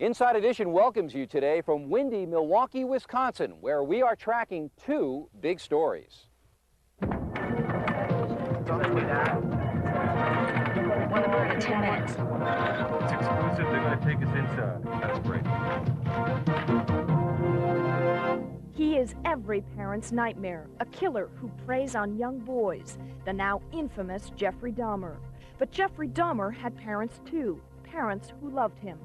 Inside Edition welcomes you today from windy Milwaukee, Wisconsin, where we are tracking two big stories. Don't do that. 1 hour and 10 minutes. It's exclusive. They're going to take us inside. That's great. He is every parent's nightmare, a killer who preys on young boys, the now infamous Jeffrey Dahmer. But Jeffrey Dahmer had parents too, parents who loved him.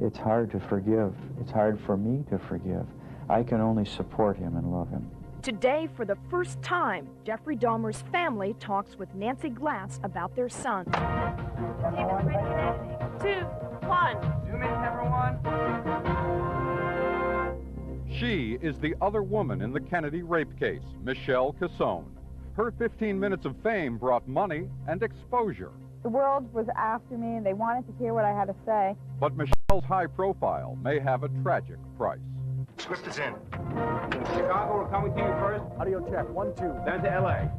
It's hard to forgive. It's hard for me to forgive. I can only support him and love him. Today, for the first time, Jeffrey Dahmer's family talks with Nancy Glass about their son. 2, 1. Zoom in, camera 1. She is the other woman in the Kennedy rape case, Michelle Cassone. Her 15 minutes of fame brought money and exposure. The world was after me, and they wanted to hear what I had to say. But Michelle's high profile may have a tragic price. Swift is in. Chicago, we're coming to you first. Audio check. 1, 2. Then to L.A.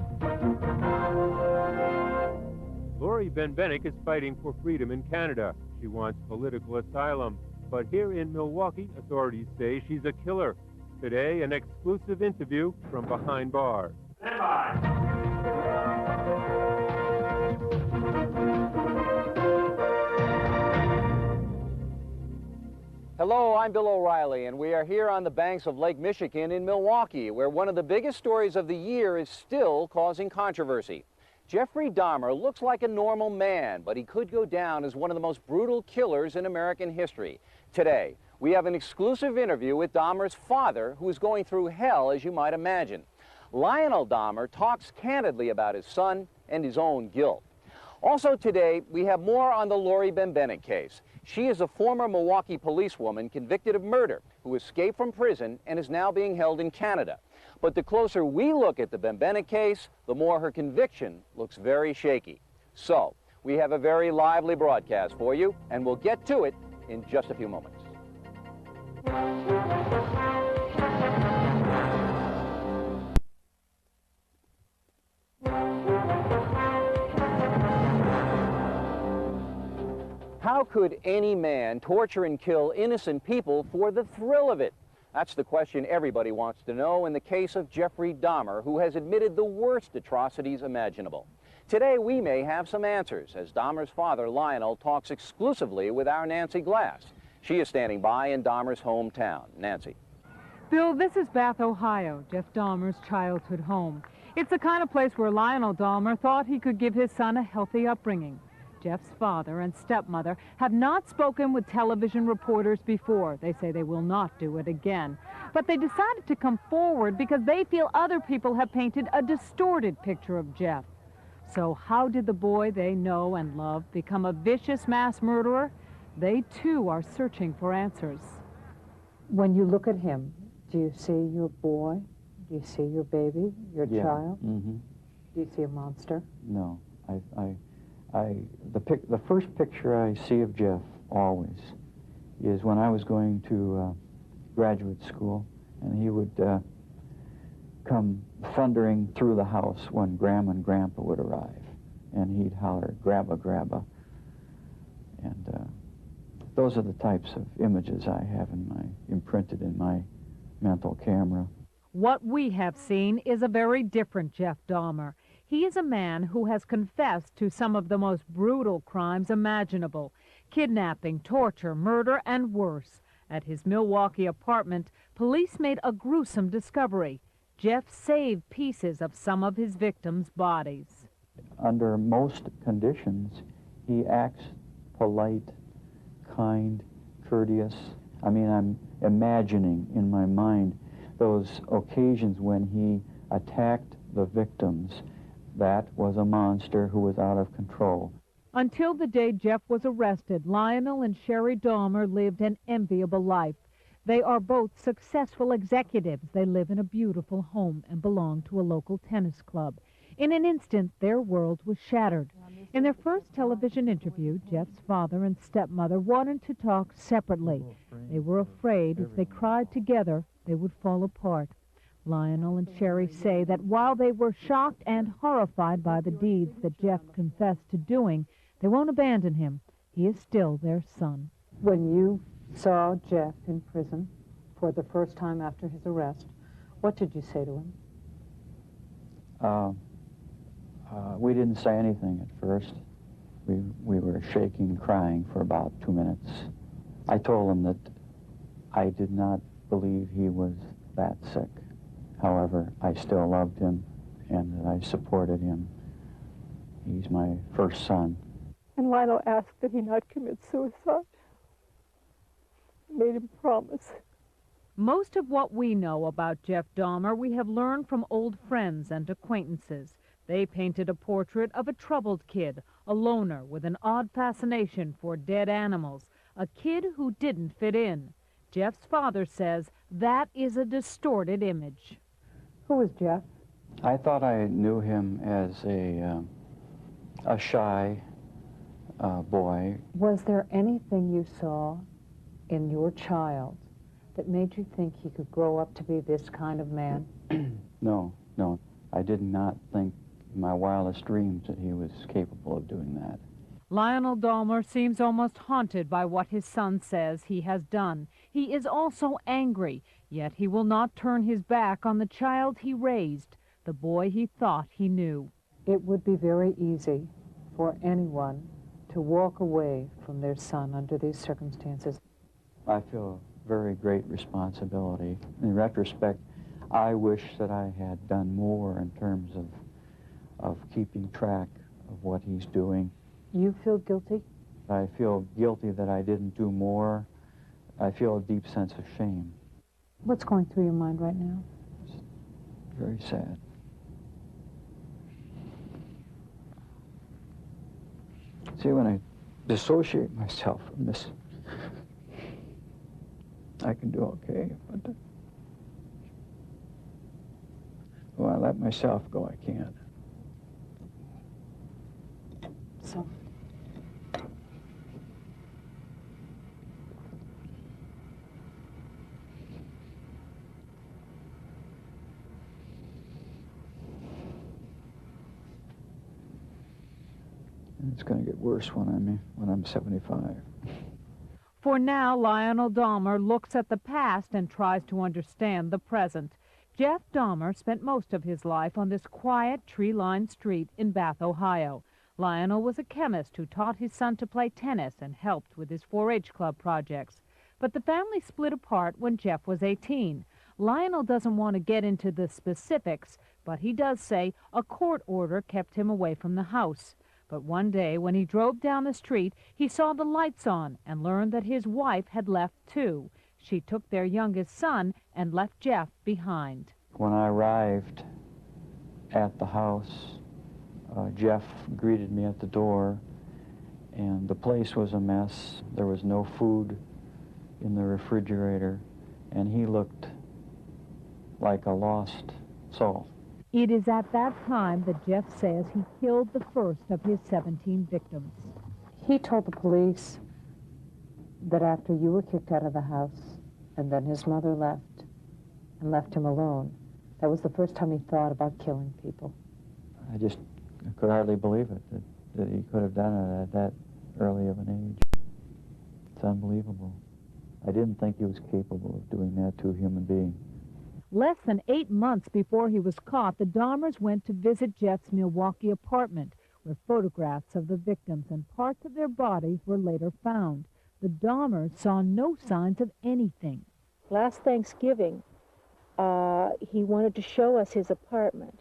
Lori Benbenick is fighting for freedom in Canada. She wants political asylum. But here in Milwaukee, authorities say she's a killer. Today, an exclusive interview from behind bars. Stand by. Hello, I'm Bill O'Reilly, and we are here on the banks of Lake Michigan in Milwaukee, where one of the biggest stories of the year is still causing controversy. Jeffrey Dahmer looks like a normal man, but he could go down as one of the most brutal killers in American history. Today, we have an exclusive interview with Dahmer's father, who is going through hell, as you might imagine. Lionel Dahmer talks candidly about his son and his own guilt. Also today, we have more on the Lori Benbenick case. She is a former Milwaukee policewoman convicted of murder who escaped from prison and is now being held in Canada. But the closer we look at the Benbenick case, the more her conviction looks very shaky. So, we have a very lively broadcast for you, and we'll get to it in just a few moments. How could any man torture and kill innocent people for the thrill of it? That's the question everybody wants to know in the case of Jeffrey Dahmer, who has admitted the worst atrocities imaginable. Today, we may have some answers as Dahmer's father, Lionel, talks exclusively with our Nancy Glass. She is standing by in Dahmer's hometown. Nancy. Bill, this is Bath, Ohio, Jeff Dahmer's childhood home. It's the kind of place where Lionel Dahmer thought he could give his son a healthy upbringing. Jeff's father and stepmother have not spoken with television reporters before. They say they will not do it again. But they decided to come forward because they feel other people have painted a distorted picture of Jeff. So how did the boy they know and love become a vicious mass murderer? They, too, are searching for answers. When you look at him, do you see your boy? Do you see your baby, your child? Mm-hmm. Do you see a monster? No. The first picture I see of Jeff always is when I was going to graduate school, and he would come thundering through the house when Grandma and Grandpa would arrive, and he'd holler, "Grabba, grabba." And those are the types of images I have imprinted in my mental camera. What we have seen is a very different Jeff Dahmer. He is a man who has confessed to some of the most brutal crimes imaginable: kidnapping, torture, murder, and worse. At his Milwaukee apartment, police made a gruesome discovery. Jeff saved pieces of some of his victims' bodies. Under most conditions, he acts polite, kind, courteous. I mean, I'm imagining in my mind those occasions when he attacked the victims. That was a monster who was out of control. Until the day Jeff was arrested, Lionel and Sherry Dahmer lived an enviable life. They are both successful executives. They live in a beautiful home and belong to a local tennis club. In an instant, their world was shattered. In their first television interview, Jeff's father and stepmother wanted to talk separately. They were afraid if they cried together, they would fall apart. Lionel and Sherry say that while they were shocked and horrified by the deeds that Jeff confessed to doing, they won't abandon him. He is still their son. When you saw Jeff in prison for the first time after his arrest, what did you say to him? We didn't say anything at first. We were shaking and crying for about 2 minutes. I told him that I did not believe he was that sick. However, I still loved him and that I supported him. He's my first son. And Lionel asked that he not commit suicide. Made him promise. Most of what we know about Jeff Dahmer we have learned from old friends and acquaintances. They painted a portrait of a troubled kid, a loner with an odd fascination for dead animals, a kid who didn't fit in. Jeff's father says that is a distorted image. Who was Jeff? I thought I knew him as a shy boy. Was there anything you saw in your child that made you think he could grow up to be this kind of man? No. I did not think in my wildest dreams that he was capable of doing that. Lionel Dahmer seems almost haunted by what his son says he has done. He is also angry, yet he will not turn his back on the child he raised, the boy he thought he knew. It would be very easy for anyone to walk away from their son under these circumstances. I feel a very great responsibility. In retrospect, I wish that I had done more in terms of keeping track of what he's doing. You feel guilty? I feel guilty that I didn't do more. I feel a deep sense of shame. What's going through your mind right now? It's very sad. See, when I dissociate myself from this, I can do okay, but when I let myself go, I can't. So, And it's going to get worse when I'm 75. For now, Lionel Dahmer looks at the past and tries to understand the present. Jeff Dahmer spent most of his life on this quiet, tree-lined street in Bath, Ohio. Lionel was a chemist who taught his son to play tennis and helped with his 4-H club projects. But the family split apart when Jeff was 18. Lionel doesn't want to get into the specifics, but he does say a court order kept him away from the house. But one day, when he drove down the street, he saw the lights on and learned that his wife had left too. She took their youngest son and left Jeff behind. When I arrived at the house, Jeff greeted me at the door, and the place was a mess. There was no food in the refrigerator, and he looked like a lost soul. It is at that time that Jeff says he killed the first of his 17 victims. he told the police that after you were kicked out of the house and then his mother left and left him alone, that was the first time he thought about killing people. I could hardly believe it, that he could have done it at that early of an age. It's unbelievable. I didn't think he was capable of doing that to a human being. Less than 8 months before he was caught, the Dahmers went to visit Jeff's Milwaukee apartment, where photographs of the victims and parts of their bodies were later found. The Dahmers saw no signs of anything. Last Thanksgiving, he wanted to show us his apartment.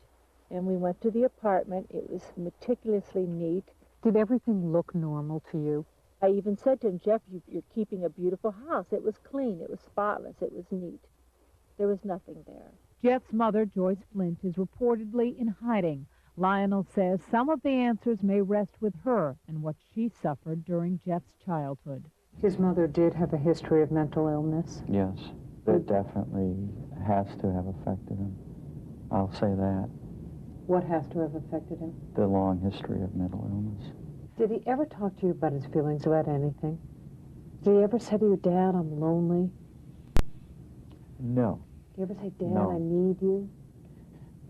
And we went to the apartment. It was meticulously neat. Did everything look normal to you? I even said to him, Jeff, you're keeping a beautiful house. It was clean. It was spotless. It was neat. There was nothing there. Jeff's mother, Joyce Flint, is reportedly in hiding. Lionel says some of the answers may rest with her and what she suffered during Jeff's childhood. His mother did have a history of mental illness. Yes, that definitely has to have affected him. I'll say that. What has to have affected him? The long history of mental illness. Did he ever talk to you about his feelings about anything? Did he ever say to you, Dad, I'm lonely? No. Did he ever say, Dad, No. I need you?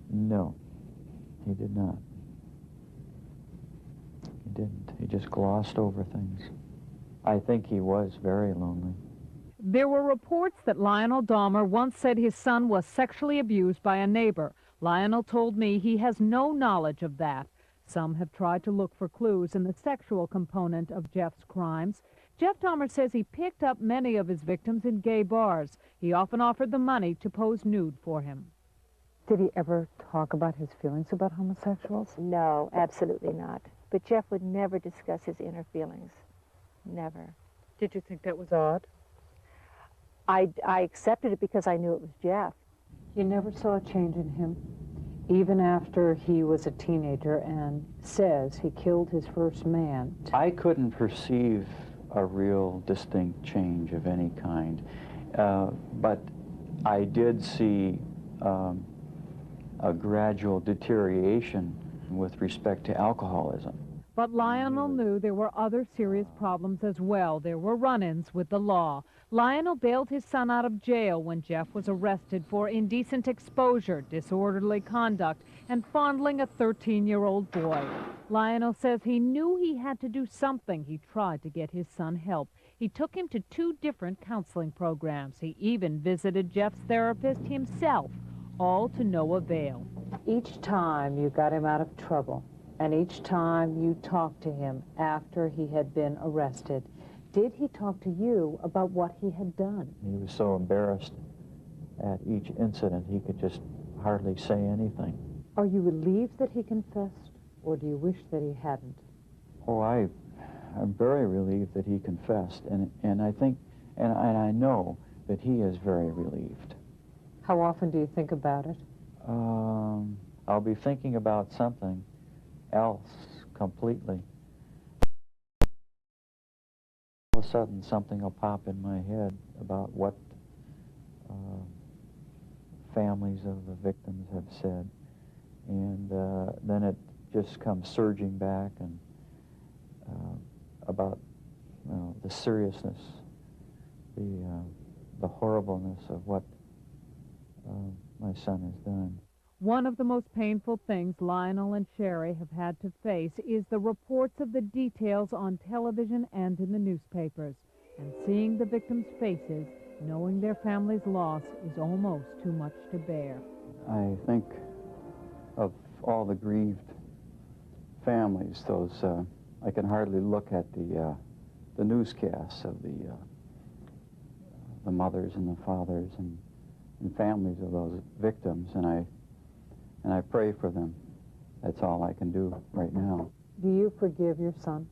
No, he did not. He didn't. He just glossed over things. I think he was very lonely. There were reports that Lionel Dahmer once said his son was sexually abused by a neighbor. Lionel told me he has no knowledge of that. Some have tried to look for clues in the sexual component of Jeff's crimes. Jeff Dahmer says he picked up many of his victims in gay bars. He often offered the money to pose nude for him. Did he ever talk about his feelings about homosexuals? No, absolutely not. But Jeff would never discuss his inner feelings. Never. Did you think that was odd? I accepted it because I knew it was Jeff. You never saw a change in him? Even after he was a teenager and says he killed his first man. I couldn't perceive a real distinct change of any kind, but I did see a gradual deterioration with respect to alcoholism. But Lionel knew there were other serious problems as well. There were run-ins with the law. Lionel bailed his son out of jail when Jeff was arrested for indecent exposure, disorderly conduct, and fondling a 13-year-old boy. Lionel says he knew he had to do something. He tried to get his son help. He took him to 2 different counseling programs. He even visited Jeff's therapist himself, all to no avail. Each time you got him out of trouble, and each time you talked to him after he had been arrested, did he talk to you about what he had done? He was so embarrassed at each incident, he could just hardly say anything. Are you relieved that he confessed, or do you wish that he hadn't? Oh, I'm very relieved that he confessed, and I think, and I know that he is very relieved. How often do you think about it? I'll be thinking about something else completely. All of a sudden, something will pop in my head about what families of the victims have said, and then it just comes surging back, and about the seriousness, the horribleness of what my son has done. One of the most painful things Lionel and Sherry have had to face is the reports of the details on television and in the newspapers. And seeing the victims' faces, knowing their family's loss, is almost too much to bear. I think of all the grieved families, those, I can hardly look at the newscasts of the mothers and the fathers and families of those victims, and I pray for them. That's all I can do right now. Do you forgive your son?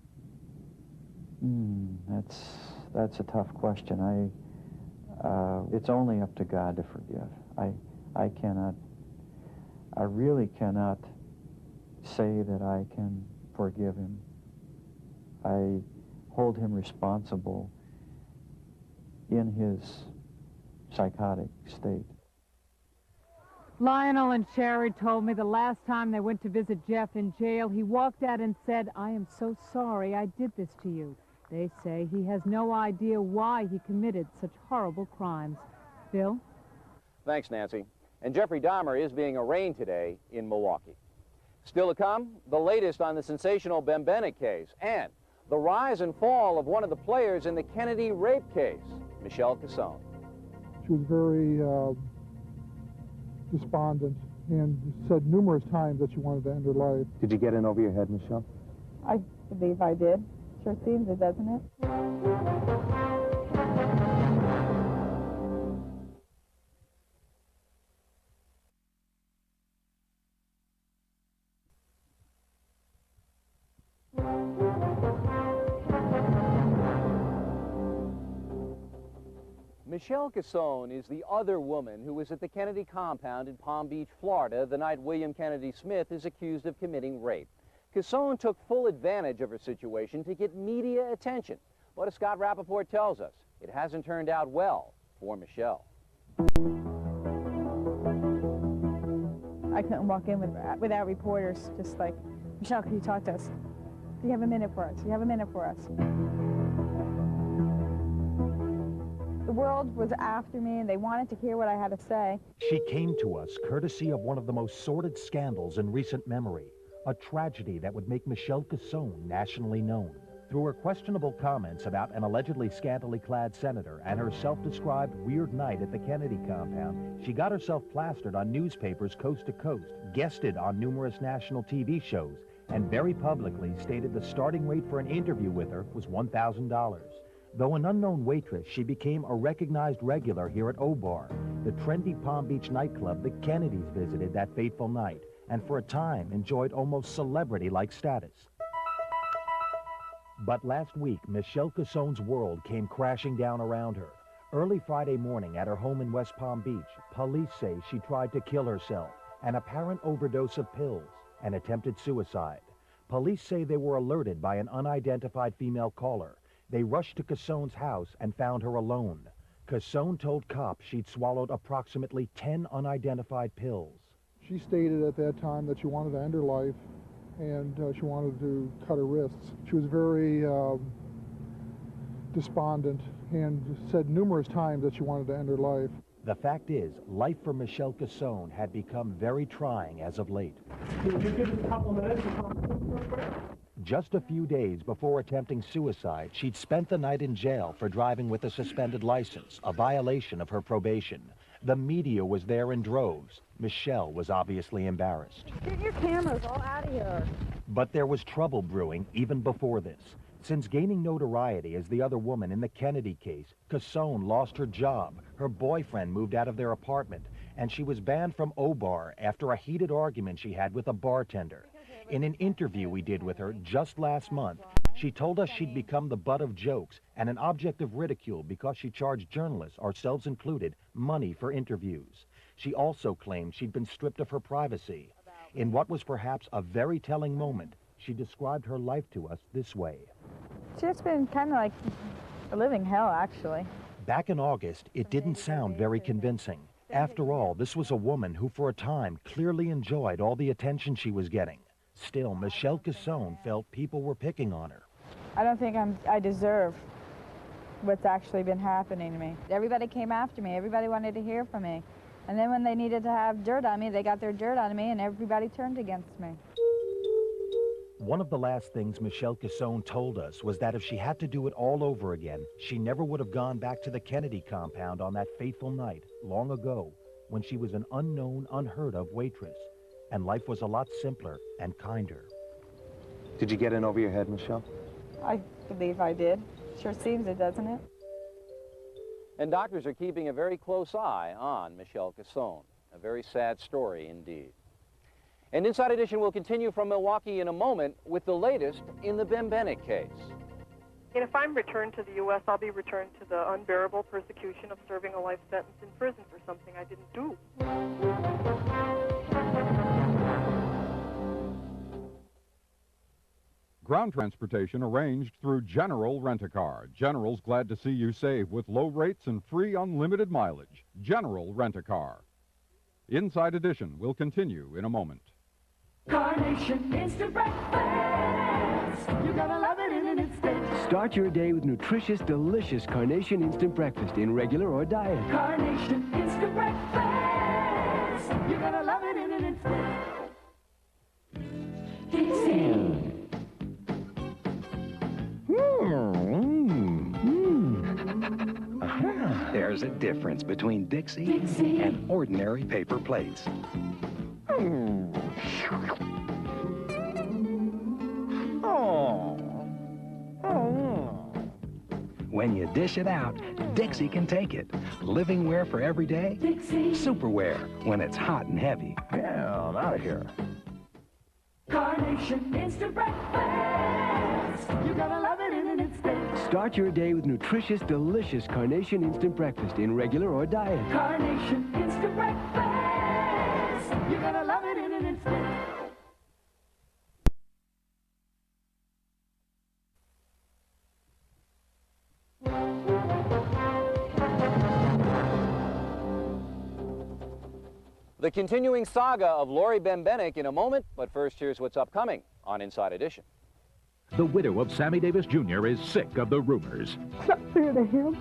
That's a tough question. It's only up to God to forgive. I really cannot say that I can forgive him. I hold him responsible in his psychotic state. Lionel and Sherry told me the last time they went to visit Jeff in jail, he walked out and said, "I am so sorry I did this to you." They say he has no idea why he committed such horrible crimes. Bill? Thanks, Nancy. And Jeffrey Dahmer is being arraigned today in Milwaukee. Still to come, the latest on the sensational Bembenek case and the rise and fall of one of the players in the Kennedy rape case, Michelle Cassone. She was very despondent and said numerous times that she wanted to end her life. Did you get in over your head, Michelle? I believe I did. Sure seems it, doesn't it? Michelle Cassone is the other woman who was at the Kennedy compound in Palm Beach, Florida, the night William Kennedy Smith is accused of committing rape. Cassone took full advantage of her situation to get media attention. But as Scott Rappaport tells us, it hasn't turned out well for Michelle. I couldn't walk in without reporters just like, "Michelle, can you talk to us? Do you have a minute for us? Do you have a minute for us?" The world was after me, and they wanted to hear what I had to say. She came to us courtesy of one of the most sordid scandals in recent memory, a tragedy that would make Michelle Cassone nationally known. Through her questionable comments about an allegedly scantily clad senator and her self-described weird night at the Kennedy compound, she got herself plastered on newspapers coast to coast, guested on numerous national TV shows, and very publicly stated the starting rate for an interview with her was $1,000. Though an unknown waitress, she became a recognized regular here at O-Bar, the trendy Palm Beach nightclub the Kennedys visited that fateful night, and for a time enjoyed almost celebrity-like status. But last week, Michelle Cassone's world came crashing down around her. Early Friday morning at her home in West Palm Beach, police say she tried to kill herself, an apparent overdose of pills, and attempted suicide. Police say they were alerted by an unidentified female caller. They rushed to Cassone's house and found her alone. Cassone told cops she'd swallowed approximately 10 unidentified pills. She stated at that time that she wanted to end her life and she wanted to cut her wrists. She was very despondent and said numerous times that she wanted to end her life. The fact is, life for Michelle Cassone had become very trying as of late. Could you give us a couple minutes to talk real quick? Just a few days before attempting suicide, she'd spent the night in jail for driving with a suspended license, a violation of her probation. The media was there in droves. Michelle was obviously embarrassed. Get your cameras all out of here. But there was trouble brewing even before this. Since gaining notoriety as the other woman in the Kennedy case, Cassone lost her job, her boyfriend moved out of their apartment, and she was banned from O-Bar after a heated argument she had with a bartender. In an interview we did with her just last month, she told us she'd become the butt of jokes and an object of ridicule because she charged journalists, ourselves included, money for interviews. She also claimed she'd been stripped of her privacy. In what was perhaps a very telling moment, she described her life to us this way. It's just been kind of like a living hell, actually. Back in August, it didn't sound very convincing. After all, this was a woman who for a time clearly enjoyed all the attention she was getting. Still, Michelle Cassone felt people were picking on her. I don't think I deserve what's actually been happening to me. Everybody came after me. Everybody wanted to hear from me. And then when they needed to have dirt on me, they got their dirt on me, and everybody turned against me. One of the last things Michelle Cassone told us was that if she had to do it all over again, she never would have gone back to the Kennedy compound on that fateful night, long ago, when she was an unknown, unheard-of waitress. And life was a lot simpler and kinder. Did you get in over your head, Michelle? I believe I did. Sure seems it, doesn't it? And doctors are keeping a very close eye on Michelle Cassone. A very sad story indeed. And Inside Edition will continue from Milwaukee in a moment with the latest in the Bembenek case. And if I'm returned to the U.S., I'll be returned to the unbearable persecution of serving a life sentence in prison for something I didn't do. Ground transportation arranged through General Rent-A-Car. General's glad to see you save with low rates and free unlimited mileage. General Rent-A-Car. Inside Edition will continue in a moment. Carnation Instant Breakfast. You're gonna love it in an instant. Start your day with nutritious, delicious Carnation Instant Breakfast in regular or diet. Carnation Instant Breakfast. You're gonna love it in an instant. Dixie. There's a difference between Dixie and ordinary paper plates. When you dish it out, Dixie can take it. Livingware for every day, Dixie. Superware when it's hot and heavy. Yeah, I'm out of here. Carnation Instant Breakfast. You're gonna love it in an instant. Start your day with nutritious, delicious Carnation Instant Breakfast in regular or diet. Carnation Instant Breakfast. You're gonna love it in an instant. The continuing saga of Lori Bembenek in a moment, but first here's what's upcoming on Inside Edition. The widow of Sammy Davis Jr. is sick of the rumors. It's not fair to him.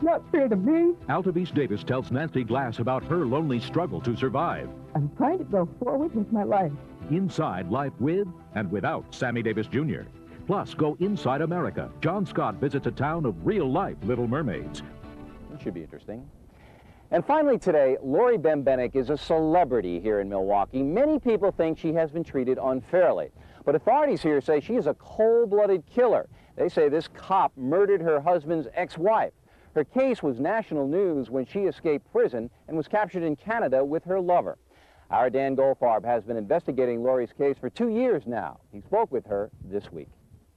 It's not fair to me. Altavice Davis tells Nancy Glass about her lonely struggle to survive. I'm trying to go forward with my life. Inside Life with and Without Sammy Davis Jr. Plus, go inside America. John Scott visits a town of real-life Little Mermaids. That should be interesting. And finally today, Lori Bembenek is a celebrity here in Milwaukee. Many people think she has been treated unfairly. But authorities here say she is a cold-blooded killer. They say this cop murdered her husband's ex-wife. Her case was national news when she escaped prison and was captured in Canada with her lover. Our Dan Goldfarb has been investigating Lori's case for 2 years now. He spoke with her this week.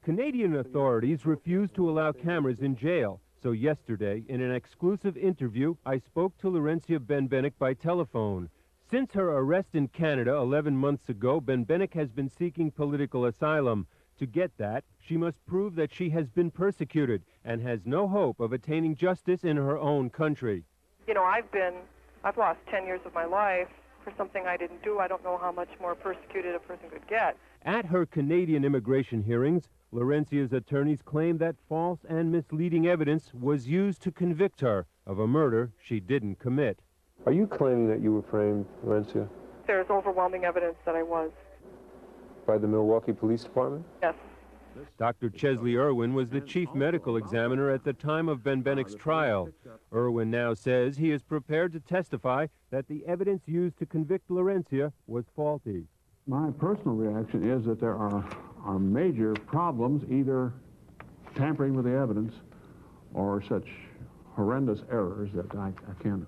Canadian authorities refused to allow cameras in jail. So yesterday, in an exclusive interview, I spoke to Laurencia Benbenek by telephone. Since her arrest in Canada 11 months ago, Benbenek has been seeking political asylum. To get that, she must prove that she has been persecuted and has no hope of attaining justice in her own country. You know, I've lost 10 years of my life for something I didn't do. I don't know how much more persecuted a person could get. At her Canadian immigration hearings, Laurencia's attorneys claim that false and misleading evidence was used to convict her of a murder she didn't commit. Are you claiming that you were framed, Laurencia? There's overwhelming evidence that I was. By the Milwaukee Police Department? Yes. Dr. Chesley Irwin was the chief medical examiner at the time of Benbenek's trial. Irwin now says he is prepared to testify that the evidence used to convict Laurencia was faulty. My personal reaction is that there are major problems, either tampering with the evidence or such horrendous errors that I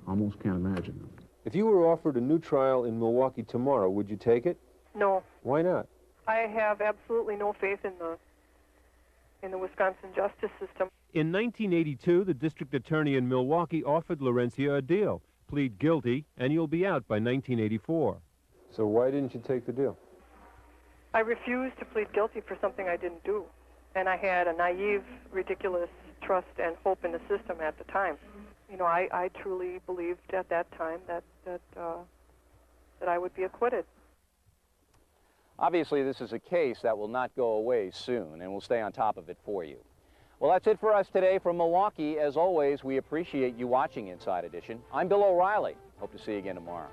almost can't imagine them. If you were offered a new trial in Milwaukee tomorrow, would you take it? No. Why not? I have absolutely no faith in the Wisconsin justice system. In 1982, the district attorney in Milwaukee offered Laurencia a deal. Plead guilty, and you'll be out by 1984. So why didn't you take the deal? I refused to plead guilty for something I didn't do. And I had a naive, ridiculous trust and hope in the system at the time. You know, I truly believed at that time that I would be acquitted. Obviously, this is a case that will not go away soon, and we'll stay on top of it for you. Well, that's it for us today from Milwaukee. As always, we appreciate you watching Inside Edition. I'm Bill O'Reilly. Hope to see you again tomorrow.